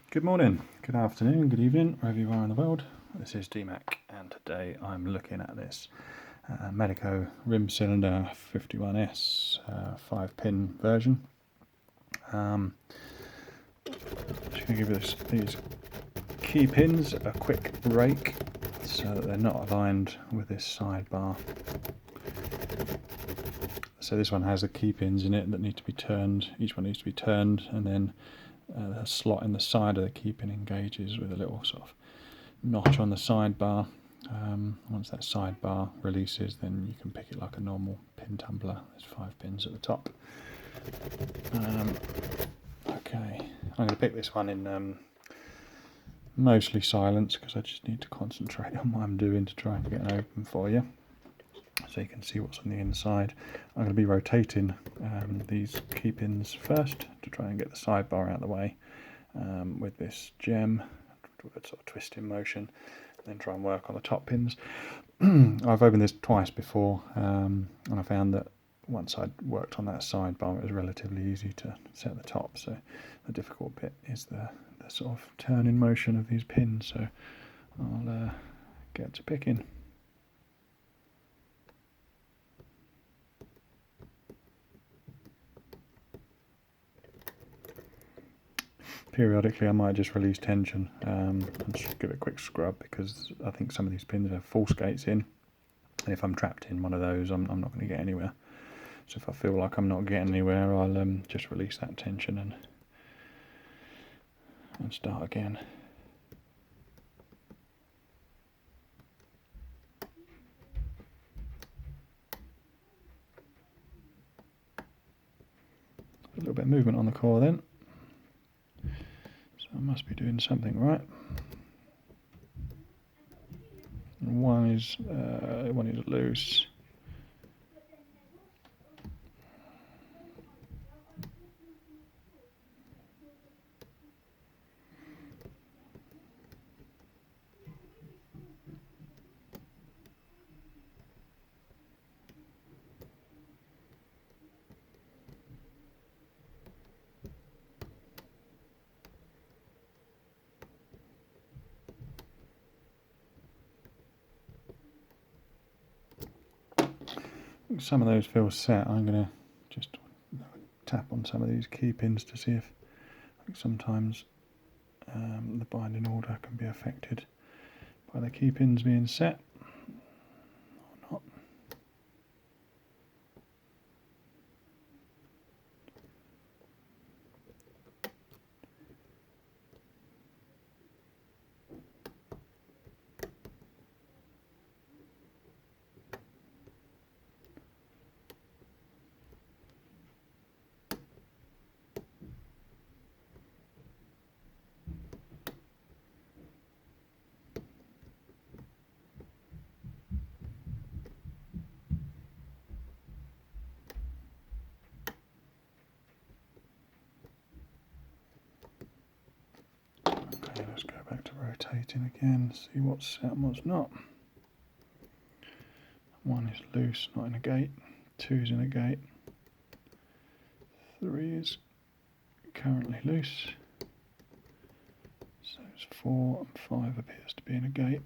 Good morning, good afternoon, good evening, wherever you are in the world. This is DMAC, and today I'm looking at this Medeco rim cylinder 51S 5-pin version. Just going to give these key pins a quick rake so that they're not aligned with this sidebar. So this one has the key pins in it that need to be turned. Each one needs to be turned, and then the slot in the side of the key pin engages with a little sort of notch on the sidebar. Once that sidebar releases, then you can pick it like a normal pin tumbler. There's 5 pins at the top. Okay, I'm going to pick this one in mostly silence because I just need to concentrate on what I'm doing to try and get it open for you, so you can see what's on the inside. I'm going to be rotating these key pins first to try and get the sidebar out of the way with this gem, with a sort of twisting motion, then try and work on the top pins. I've opened this twice before, and I found that once I'd worked on that sidebar, it was relatively easy to set the top. So the difficult bit is the sort of turning motion of these pins. So I'll get to picking. Periodically I might just release tension and just give it a quick scrub, because I think some of these pins have false gates in, and if I'm trapped in one of those, I'm not going to get anywhere. So if I feel like I'm not getting anywhere, I'll just release that tension and start again. A little bit of movement on the core then, so I must be doing something right. One is loose. Some of those feel set. I'm going to just tap on some of these key pins to see if, I think sometimes the binding order can be affected by the key pins being set or not. Okay, let's go back to rotating again, see what's set and what's not. 1 is loose, not in a gate. 2 is in a gate. 3 is currently loose. So it's 4 and 5 appears to be in a gate.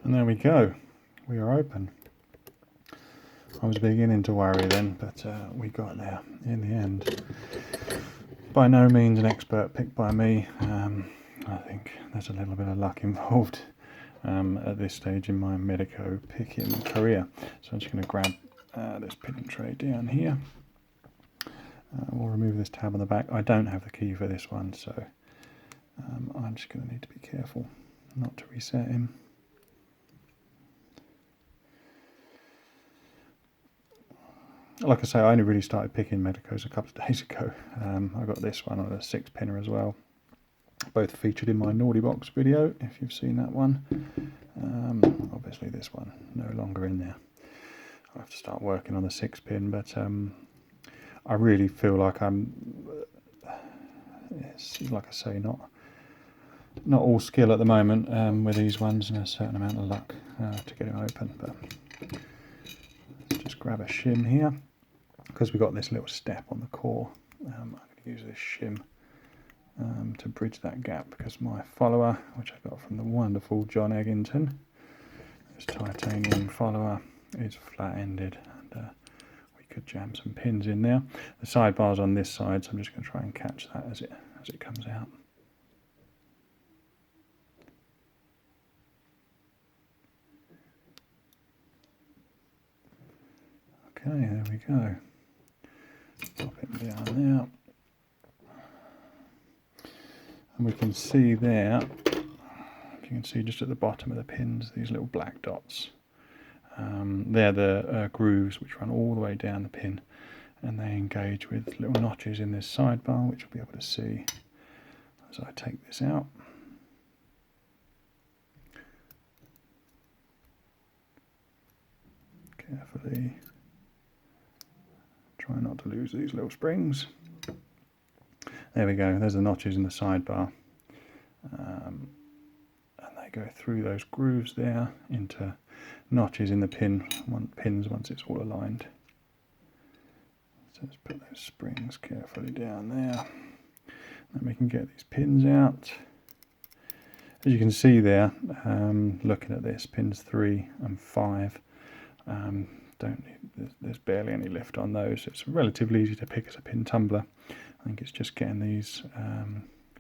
And there we go, we are open. I was beginning to worry then, but we got there in the end. By no means an expert pick by me. I think there's a little bit of luck involved at this stage in my Medeco picking career. So I'm just going to grab this pinning tray down here. We'll remove this tab on the back. I don't have the key for this one, so I'm just going to need to be careful not to reset him. Like I say, I only really started picking Medecos a couple of days ago. I got this one on a 6-pinner as well. Both featured in my Naughty Box video, if you've seen that one. Obviously this one no longer in there. I'll have to start working on the 6-pin, but I really feel like it's, like I say, not all skill at the moment with these ones, and a certain amount of luck to get them open. But let's just grab a shim here, because we've got this little step on the core. I'm going to use this shim to bridge that gap, because my follower, which I got from the wonderful John Eggington, this titanium follower, is flat-ended, and we could jam some pins in there. The sidebar's on this side, so I'm just going to try and catch that as it comes out. Okay, there we go. Pop it down there. And we can see there, if you can see just at the bottom of the pins, these little black dots. They're the grooves which run all the way down the pin, and they engage with little notches in this sidebar, which you'll be able to see as I take this out. Carefully. Try not to lose these little springs. There we go, there's the notches in the sidebar. And they go through those grooves there into notches in the pins once it's all aligned. So let's put those springs carefully down there. Then we can get these pins out. As you can see there, looking at this, pins 3 and 5, there's barely any lift on those. It's relatively easy to pick as a pin tumbler. I think it's just getting these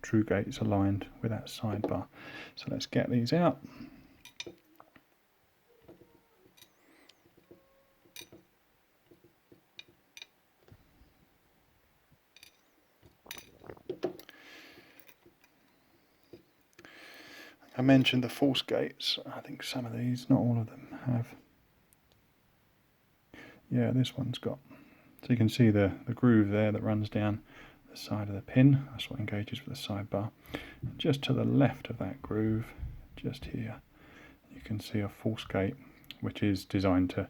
true gates aligned with that sidebar. So let's get these out. I mentioned the force gates. I think some of these, not all of them, have. Yeah, this one's got. So you can see the groove there that runs down the side of the pin. That's what engages with the sidebar. Just to the left of that groove, just here, you can see a force gate, which is designed to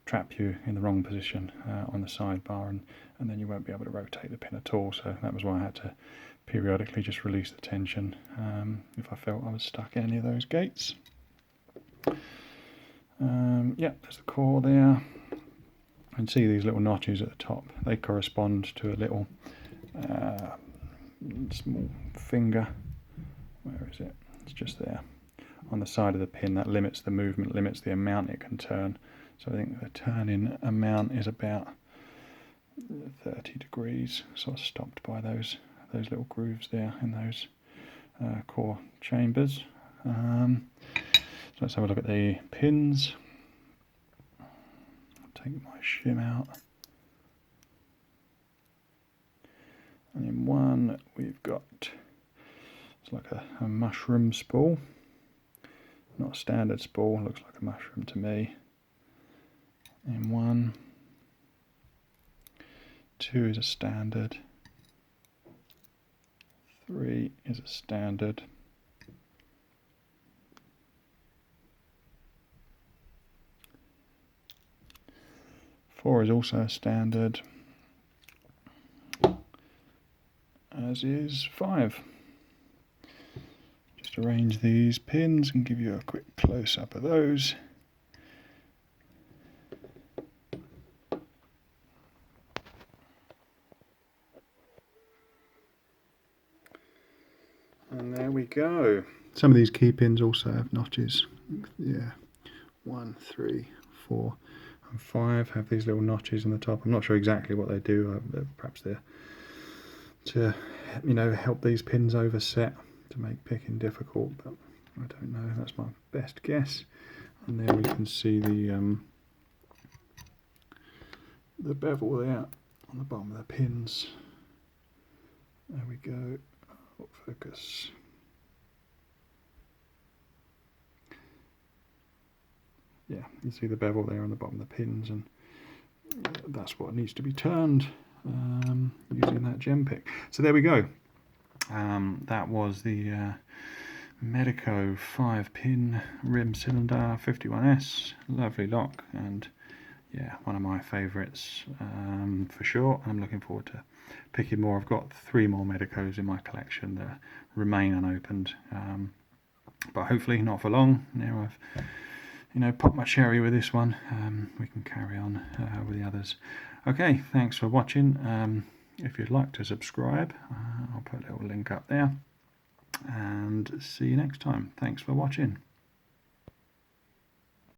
trap you in the wrong position on the sidebar, and then you won't be able to rotate the pin at all. So that was why I had to periodically just release the tension if I felt I was stuck in any of those gates. Yeah, there's the core there. You can see these little notches at the top. They correspond to a little small finger. Where is it? It's just there on the side of the pin. That limits the movement, limits the amount it can turn. So I think the turning amount is about 30 degrees, sort of stopped by those little grooves there in those core chambers. So let's have a look at the pins. Take my shim out. And in one we've got, it's like a mushroom spool. Not a standard spool, looks like a mushroom to me. In one. 2 is a standard. 3 is a standard. 4 is also a standard, as is 5. Just arrange these pins and give you a quick close-up of those. And there we go. Some of these key pins also have notches yeah, 1, 3, 4 and 5 have these little notches in the top. I'm not sure exactly what they do. Perhaps they're to, you know, help these pins overset to make picking difficult, but I don't know. That's my best guess. And there we can see the bevel there on the bottom of the pins. There we go. Focus. Yeah, you see the bevel there on the bottom of the pins, and that's what needs to be turned using that gem pick. So there we go. That was the Medeco 5-pin rim cylinder 51S. Lovely lock, and yeah, one of my favourites for sure. I'm looking forward to picking more. I've got 3 more Medecos in my collection that remain unopened, but hopefully not for long. Now I've, you know, popped my cherry with this one. We can carry on with the others. Okay, thanks for watching. If you'd like to subscribe, I'll put a little link up there, and see you next time. Thanks for watching.